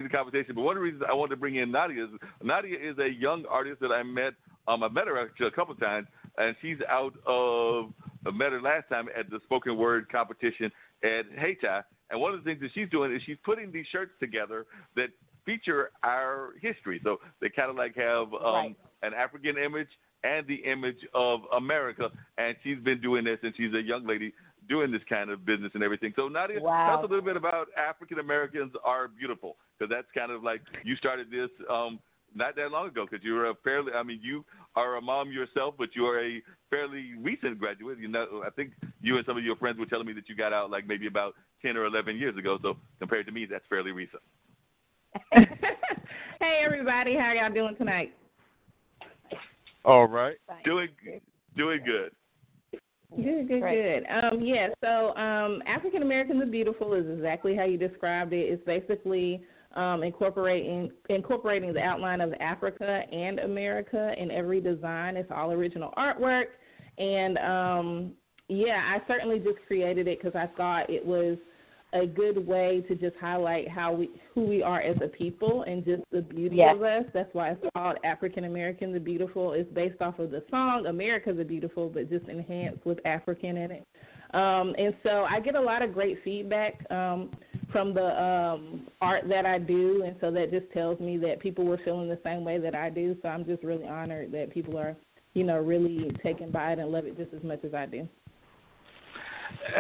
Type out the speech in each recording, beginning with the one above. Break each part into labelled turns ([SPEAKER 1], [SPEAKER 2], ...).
[SPEAKER 1] the conversation. But one of the reasons I wanted to bring in Nadia is a young artist that I met. I met her actually a couple of times, and she's out of. I met her last time at the spoken word competition at Hayti. And one of the things that she's doing is she's putting these shirts together that feature our history. So they kind of like have an African image and the image of America. And she's been doing this, and she's a young lady doing this kind of business and everything. So Nadia, tell us a little bit about African Americans Are Beautiful, because that's kind of like you started this not that long ago, because you're you are a mom yourself, but you are a fairly recent graduate. You know, I think you and some of your friends were telling me that you got out like maybe about 10 or 11 years ago. So compared to me, that's fairly recent.
[SPEAKER 2] Hey, everybody. How y'all doing tonight?
[SPEAKER 1] All right. Doing good.
[SPEAKER 2] Good. So African Americans Are Beautiful is exactly how you described it. It's basically incorporating the outline of Africa and America in every design. It's all original artwork. And, I certainly just created it because I thought it was a good way to just highlight who we are as a people and just the beauty of us. That's why it's called African American the Beautiful. It's based off of the song America the Beautiful, but just enhanced with African in it. And so I get a lot of great feedback from the art that I do, and so that just tells me that people were feeling the same way that I do. So I'm just really honored that people are, really taken by it and love it just as much as I do.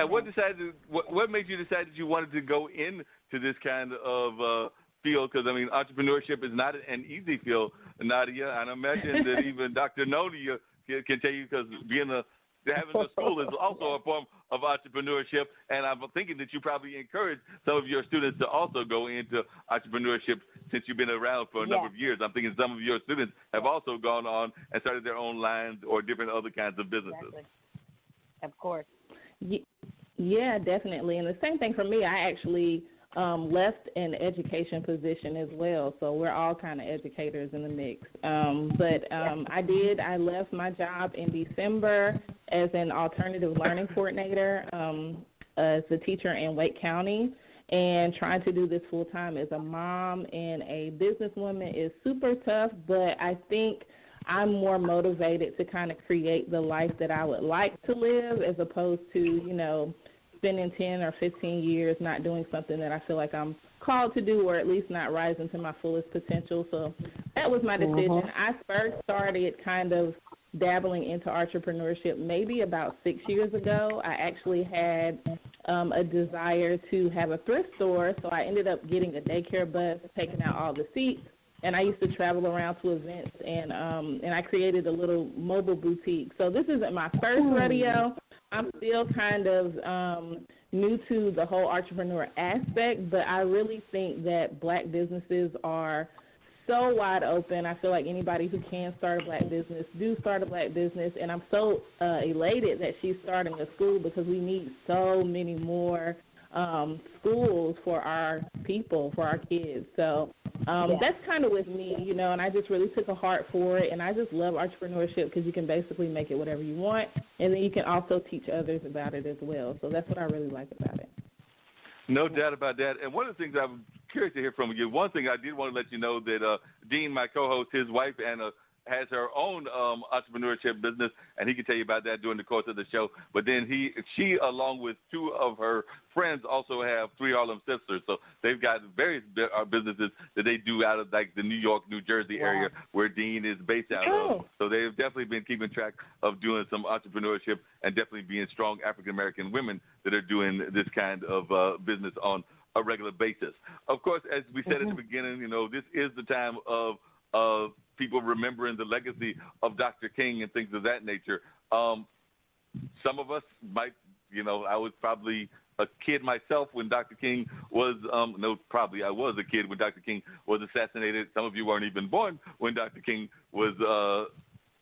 [SPEAKER 1] What made you decide that you wanted to go into this kind of field? Because, entrepreneurship is not an easy field, Nadia. And I imagine that even Dr. Noni can tell you, because having a school is also a form of entrepreneurship. And I'm thinking that you probably encourage some of your students to also go into entrepreneurship since you've been around for a number of years. I'm thinking some of your students have also gone on and started their own lines or different other kinds of businesses.
[SPEAKER 3] Exactly. Of course.
[SPEAKER 2] Yeah, definitely. And the same thing for me. I actually left an education position as well, so we're all kind of educators in the mix. I left my job in December as an alternative learning coordinator as a teacher in Wake County, and trying to do this full-time as a mom and a businesswoman is super tough, but I think I'm more motivated to kind of create the life that I would like to live as opposed to, spending 10 or 15 years not doing something that I feel like I'm called to do, or at least not rising to my fullest potential. So that was my decision. I first started kind of dabbling into entrepreneurship maybe about 6 years ago. I actually had a desire to have a thrift store, so I ended up getting a daycare bus, taking out all the seats. And I used to travel around to events, and I created a little mobile boutique. So this isn't my first rodeo. I'm still kind of new to the whole entrepreneur aspect, but I really think that black businesses are so wide open. I feel like anybody who can start a black business, do start a black business, and I'm so elated that she's starting a school because we need so many more schools for our people, for our kids. So that's kind of with me, and I just really took a heart for it, and I just love entrepreneurship because you can basically make it whatever you want, and then you can also teach others about it as well. So that's what I really like about it.
[SPEAKER 1] No doubt about that. And one of the things I'm curious to hear from you, one thing I did want to let you know that Dean, my co-host, his wife, Anna, has her own entrepreneurship business, and he can tell you about that during the course of the show. But then she, along with two of her friends, also have three Harlem sisters. So they've got various businesses that they do out of like the New York, New Jersey area where Dean is based out of. So they've definitely been keeping track of doing some entrepreneurship and definitely being strong African-American women that are doing this kind of business on a regular basis. Of course, as we said at the beginning, this is the time of people remembering the legacy of Dr. King and things of that nature. Some of us might, I was probably a kid myself when Dr. King was, I was a kid when Dr. King was assassinated. Some of you weren't even born when Dr. King was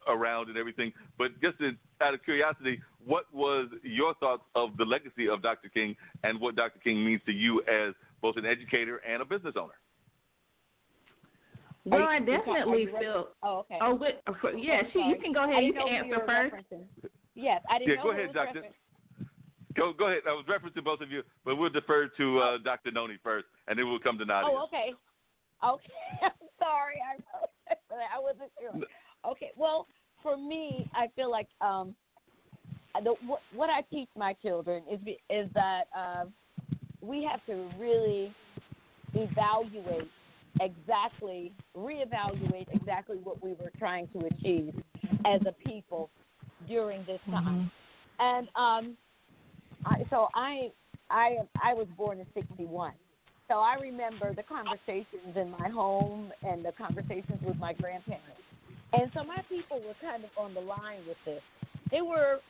[SPEAKER 1] around and everything. But just out of curiosity, what was your thoughts of the legacy of Dr. King and what Dr. King means to you as both an educator and a business owner?
[SPEAKER 2] Well, I definitely feel.
[SPEAKER 3] Oh, okay.
[SPEAKER 2] You can go ahead. You can answer first.
[SPEAKER 3] Yes, I didn't know.
[SPEAKER 1] Go ahead, Doctor. Go ahead. I was referencing both of you, but we'll defer to Dr. Noni first, and then we'll come to Nadia.
[SPEAKER 3] Oh, okay. Okay, I'm sorry. I wasn't sure. Okay, well, for me, I feel like what I teach my children is that we have to really reevaluate exactly what we were trying to achieve as a people during this time. And I was born in '61. So I remember the conversations in my home and the conversations with my grandparents. And so my people were kind of on the line with this. They wanted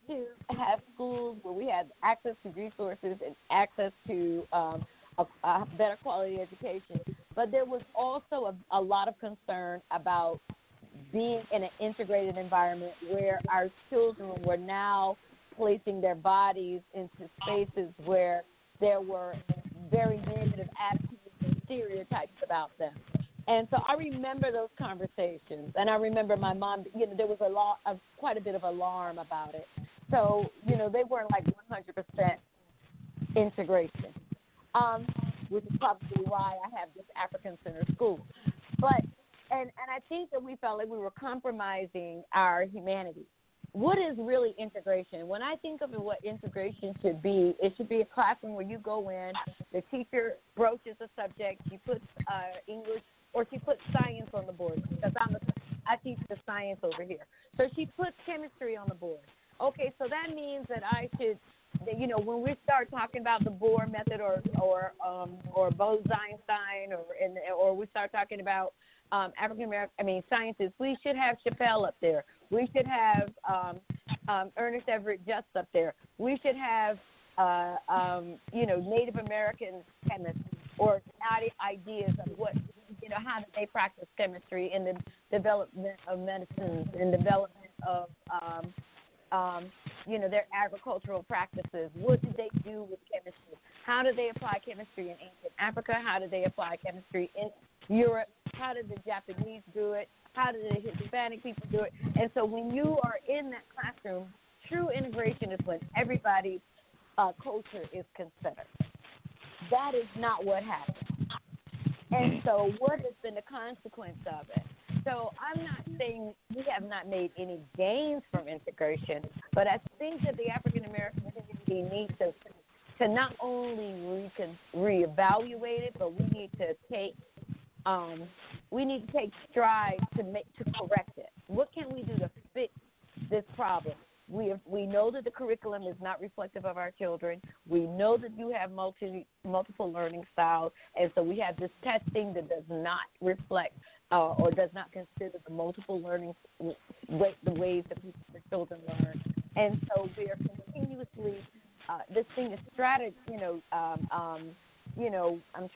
[SPEAKER 3] to have schools where we had access to resources and access to a better quality education. But there was also a lot of concern about being in an integrated environment where our children were now placing their bodies into spaces where there were very negative attitudes and stereotypes about them. And so I remember those conversations, and I remember my mom, there was quite a bit of alarm about it. So, they weren't like 100% integration, which is probably why I have this African Center school. But, and I think that we felt like we were compromising our humanity. What is really integration? When I think of it, what integration should be, it should be a classroom where you go in, the teacher broaches a subject, she puts English, or she puts science on the board, because I teach the science over here. So she puts chemistry on the board. Okay, so that means that I should, when we start talking about the Bohr method or Bose-Einstein, or we start talking about scientists, we should have Chappelle up there. We should have Ernest Everett Just up there. We should have, Native American chemists or ideas of what, how do they practice chemistry in the development of medicines and development of, their agricultural practices. What do they do with chemistry? How do they apply chemistry in ancient Africa? How do they apply chemistry in Europe? How did the Japanese do it? How did the Hispanic people do it? And so when you are in that classroom, true integration is when everybody's culture is considered. That is not what happened. And so what has been the consequence of it? So I'm not saying we have not made any gains from integration, but I think that the African American community needs to not only reevaluate it, but we need to take strides to correct it. What can we do to fix this problem? We know that the curriculum is not reflective of our children. We know that you have multiple learning styles, and so we have this testing that does not reflect or does not consider the multiple learning the ways that the children learn. And so we are continuously this thing is strategy. I'm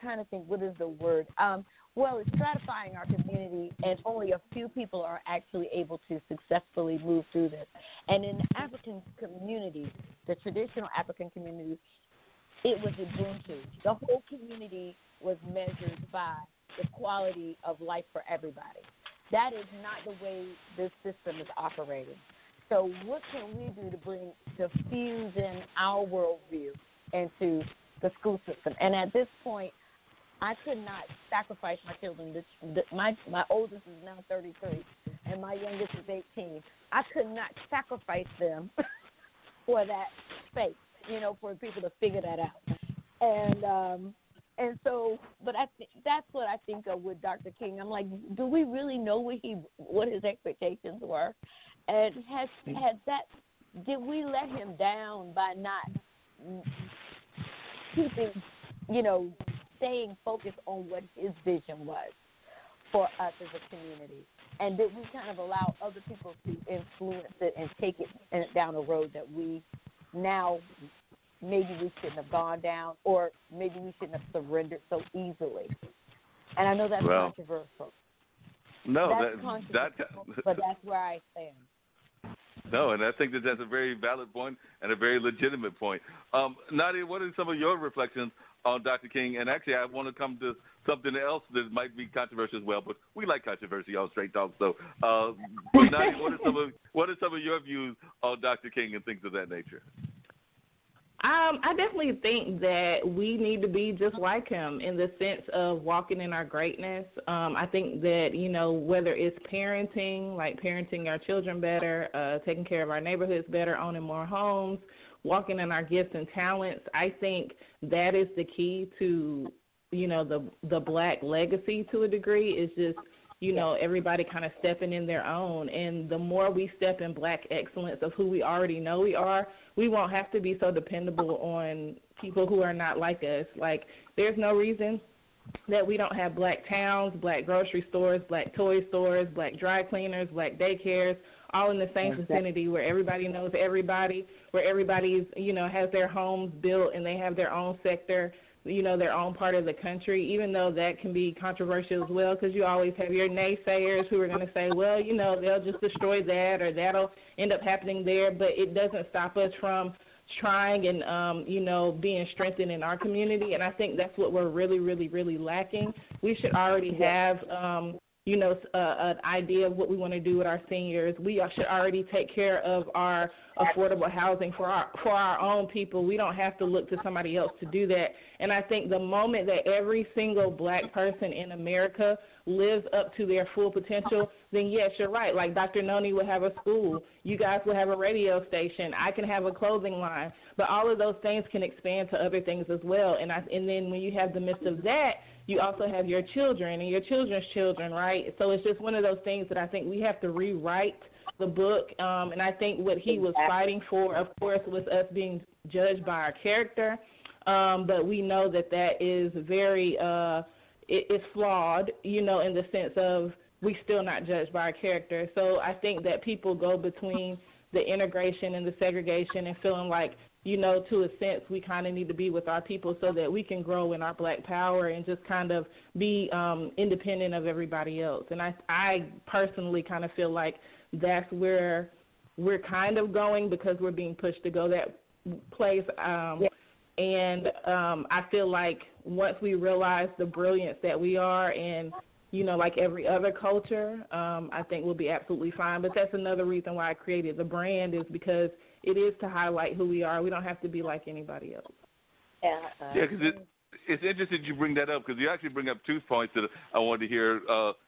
[SPEAKER 3] trying to think, what is the word? It's stratifying our community, and only a few people are actually able to successfully move through this. And in the African community, the traditional African community, it was Ubuntu. The whole community was measured by the quality of life for everybody. That is not the way this system is operating. So what can we do to fuse in our worldview into the school system? And at this point, I could not sacrifice my children. My oldest is now 33, and my youngest is 18. I could not sacrifice them for that space, for people to figure that out. And so, but that's what I think of with Dr. King. I'm like, do we really know what his expectations were? And did we let him down by not keeping, staying focused on what his vision was for us as a community? And did we kind of allow other people to influence it and take it down a road that we now maybe we shouldn't have gone down, or maybe we shouldn't have surrendered so easily? And I know that's controversial.
[SPEAKER 1] No,
[SPEAKER 3] but that's where I stand.
[SPEAKER 1] No, and I think that's a very valid point and a very legitimate point. Nadia, what are some of your reflections on Dr. King? And actually, I want to come to something else that might be controversial as well, but we like controversy on Straight Talk. So, Nadia, what are some of your views on Dr. King and things of that nature?
[SPEAKER 2] I definitely think that we need to be just like him in the sense of walking in our greatness. I think that, whether it's parenting, like parenting our children better, taking care of our neighborhoods better, owning more homes, walking in our gifts and talents, I think that is the key to, the Black legacy to a degree is just, everybody kind of stepping in their own. And the more we step in Black excellence of who we already know we are, we won't have to be so dependable on people who are not like us. Like, there's no reason that we don't have Black towns, Black grocery stores, Black toy stores, Black dry cleaners, Black daycares, all in the same vicinity where everybody knows everybody, where everybody's, has their homes built and they have their own sector, their own part of the country, even though that can be controversial as well, because you always have your naysayers who are going to say, well, they'll just destroy that or that'll end up happening there, but it doesn't stop us from trying and, being strengthened in our community, and I think that's what we're really, really, really lacking. We should already have, an idea of what we want to do with our seniors. We should already take care of our affordable housing for our own people. We don't have to look to somebody else to do that. And I think the moment that every single Black person in America lives up to their full potential, then yes, you're right. Like Dr. Noni will have a school. You guys will have a radio station. I can have a clothing line. But all of those things can expand to other things as well. And then when you have the midst of that, you also have your children and your children's children, right? So it's just one of those things that I think we have to rewrite the book. And I think what he was fighting for, of course, was us being judged by our character. But we know that is very it's flawed, in the sense of we still not judged by our character. So I think that people go between the integration and the segregation and feeling like, to a sense, we kind of need to be with our people so that we can grow in our Black power and just kind of be independent of everybody else. And I personally kind of feel like that's where we're kind of going because we're being pushed to go that place. And I feel like once we realize the brilliance that we are and, like every other culture, I think we'll be absolutely fine. But that's another reason why I created the brand is because it is to highlight who we are. We don't have to be like anybody else.
[SPEAKER 1] Yeah, because it's interesting you bring that up because you actually bring up 2 points that I wanted to hear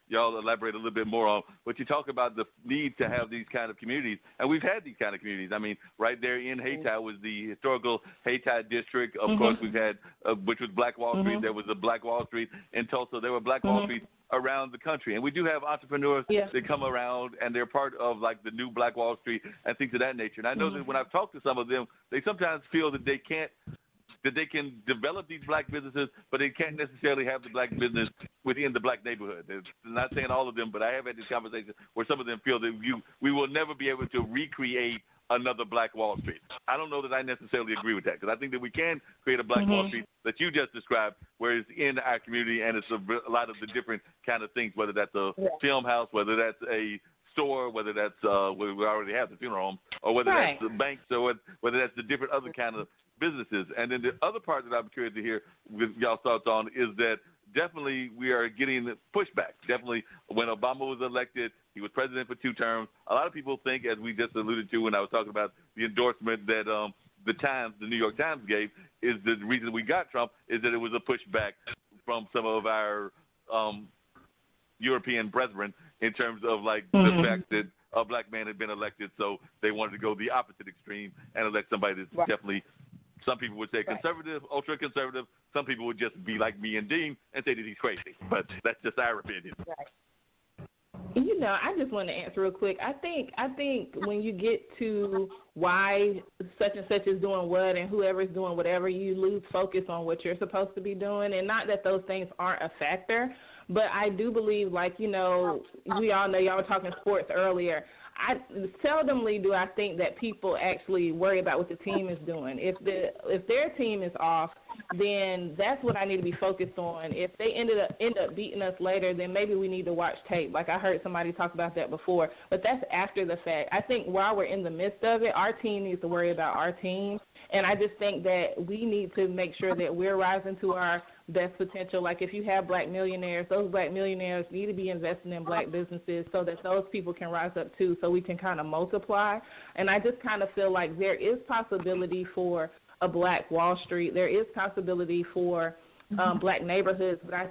[SPEAKER 1] y'all elaborate a little bit more on. But you talk about the need to have these kind of communities, and we've had these kind of communities. I mean, right there in Hayti was the historical Hayti district. Of course, we've had, which was Black Wall Street. There was a Black Wall Street in Tulsa. There were Black Wall Street around the country. And we do have entrepreneurs that come around, and they're part of, like, the new Black Wall Street and things of that nature. And I know that when I've talked to some of them, they sometimes feel that they can develop these Black businesses, but they can't necessarily have the Black business within the Black neighborhood. I'm not saying all of them, but I have had this conversation where some of them feel that we will never be able to recreate another Black Wall Street. I don't know that I necessarily agree with that because I think that we can create a Black Wall Street that you just described where it's in our community and it's a lot of the different kind of things, whether that's a film house, whether that's a store, whether that's we already have the funeral home, or whether that's the banks, or whether that's the different other kind of businesses. And then the other part that I'm curious to hear with y'all's thoughts on is that definitely we are getting pushback. Definitely when Obama was elected, he was president for 2 terms. A lot of people think, as we just alluded to when I was talking about the endorsement that the New York Times gave, is the reason we got Trump is that it was a pushback from some of our European brethren in terms of like the fact that a Black man had been elected, so they wanted to go the opposite extreme and elect somebody that's definitely, some people would say conservative, ultra-conservative. Some people would just be like me and Dean and say that he's crazy. But that's just our opinion.
[SPEAKER 3] Right.
[SPEAKER 2] I just want to answer real quick. I think when you get to why such and such is doing what and whoever is doing whatever, you lose focus on what you're supposed to be doing. And not that those things aren't a factor, but I do believe, like, we all know, y'all were talking sports earlier. Seldomly do I think that people actually worry about what the team is doing. If their team is off, then that's what I need to be focused on. If they end up beating us later, then maybe we need to watch tape. Like I heard somebody talk about that before, but that's after the fact. I think while we're in the midst of it, our team needs to worry about our team, and I just think that we need to make sure that we're rising to our best potential. Like if you have Black millionaires, those Black millionaires need to be investing in Black businesses so that those people can rise up too, so we can kind of multiply. And I just kind of feel like there is possibility for a Black Wall Street. There is possibility for Black neighborhoods, but I